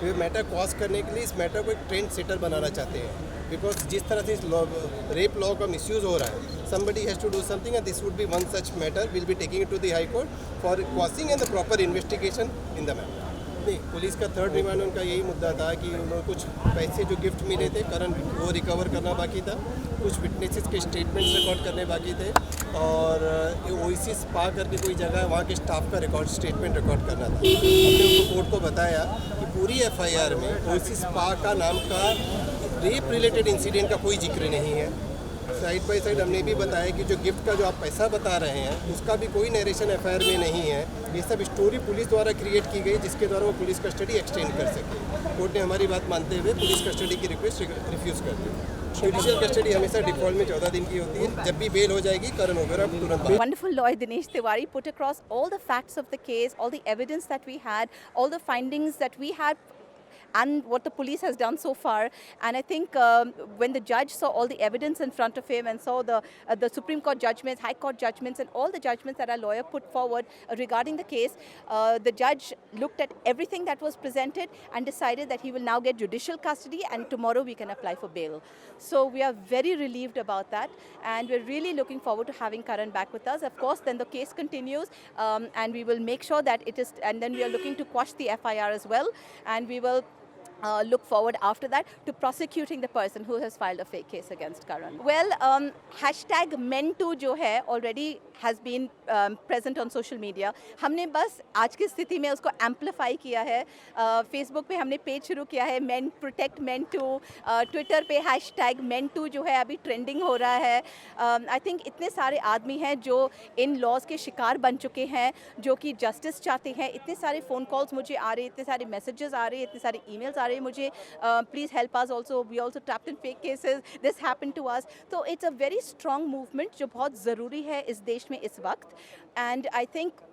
ये matter cause करने के लिए इस मैटर को एक ट्रेंड सेटर बनाना चाहते हैं, बिकॉज जिस तरह से इस रेप लॉ का मिसयूज़ हो रहा है, somebody has to do something and this would be one such matter. We'll be taking it to the High Court for quashing and the proper investigation in the matter. नहीं, police का third remand उनका यही मुद्दा था कि उन्होंने कुछ पैसे जो गिफ्ट मिले थे करण वो रिकवर करना बाकी था, कुछ विटनेसेस के स्टेटमेंट्स रिकॉर्ड करने बाकी थे, और ओएसी स्पा करके कोई जगह है वहाँ के स्टाफ का रिकॉर्ड स्टेटमेंट रिकॉर्ड करना था। हमने उनको कोर्ट को बताया कि पूरी एफआईआर में ओएसी स्पा का नाम का रेप रिलेटेड इंसिडेंट का कोई जिक्र नहीं है। साइड बाई साइड हमने भी बताया कि जो गिफ्ट का जो आप पैसा बता रहे हैं उसका भी कोई नरेशन एफआईआर में नहीं है। ये सब स्टोरी पुलिस द्वारा क्रिएट की गई जिसके द्वारा वो पुलिस कस्टडी एक्सटेंड कर सके। कोर्ट ने हमारी बात मानते हुए पुलिस कस्टडी की रिक्वेस्ट रिफ्यूज़ कर दी। जुडिशियल कस्टडी हमेशा डिफॉल्ट में 14 दिन की होती है। जब भी बेल हो जाएगी करण ओबेरॉय तुरंत बाहर। Wonderful lawyer Dinesh Tiwari put across all the facts of the case, all the evidence that we had, all the findings that we had, and what the police has done so far. And I think when the judge saw all the evidence in front of him and saw the Supreme Court judgments, High Court judgments, and all the judgments that our lawyer put forward regarding the case, the judge looked at everything that was presented and decided that he will now get judicial custody, and tomorrow we can apply for bail. So we are very relieved about that, and we're really looking forward to having Karan back with us. Of course, then the case continues, and we will make sure that it is, and then we are looking to quash the FIR as well, and we will look forward after that to prosecuting the person who has filed a fake case against Karan. Well, hashtag Men2 जो है already has been present on social media. हमने बस आज की स्थिति में उसको amplify किया है. Facebook पे हमने पेज शुरू किया है Men Protect Men2. Twitter पे hashtag Men2 जो है अभी ट्रेंडिंग हो रहा है. I think इतने सारे आदमी हैं जो इन लॉज के शिकार बन चुके हैं, जो कि जस्टिस चाहते हैं. इतने सारे फ़ोन कॉल्स मुझे आ रहे, इतने सारे मैसेजेस आ रहे, इतने सारे ईमेल्स आ रहे मुझे. Please help us also. We also trapped in fake cases. This happened to us. So it's a very strong movement जो बहुत ज़रूरी है इस देश में इस वक्त. And I think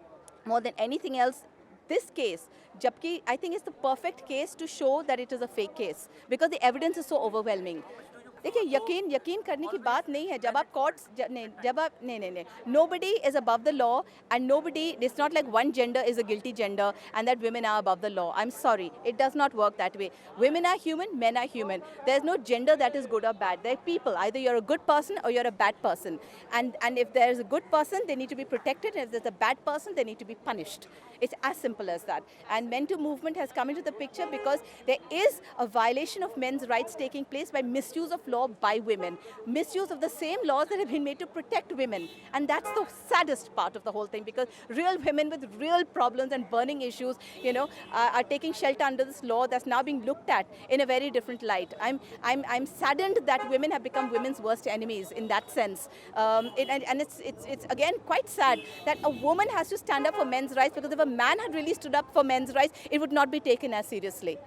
more than anything else, this case, जबकि I think it's the perfect case to show that it is a fake case because the evidence is so overwhelming. देखिए यकीन करने की बात नहीं है. जब आप कोर्ट्स जब आप नहीं nobody is above the law, and nobody, it's not like one gender is a guilty gender and that women are above the law. I'm sorry, it does not work that way. Women are human, men are human. There's no gender that is good or bad. They're people. Either you're a good person or you're a bad person, and if there's a good person, they need to be protected, and if there's a bad person, they need to be punished. It's as simple as that. And Men2 movement has come into the picture because there is a violation of men's rights taking place by misuse of law by women, misuse of the same laws that have been made to protect women. And that's the saddest part of the whole thing, because real women with real problems and burning issues, are taking shelter under this law that's now being looked at in a very different light. I'm saddened that women have become women's worst enemies in that sense. And it's again quite sad that a woman has to stand up for men's rights, because if a man had really stood up for men's rights, it would not be taken as seriously.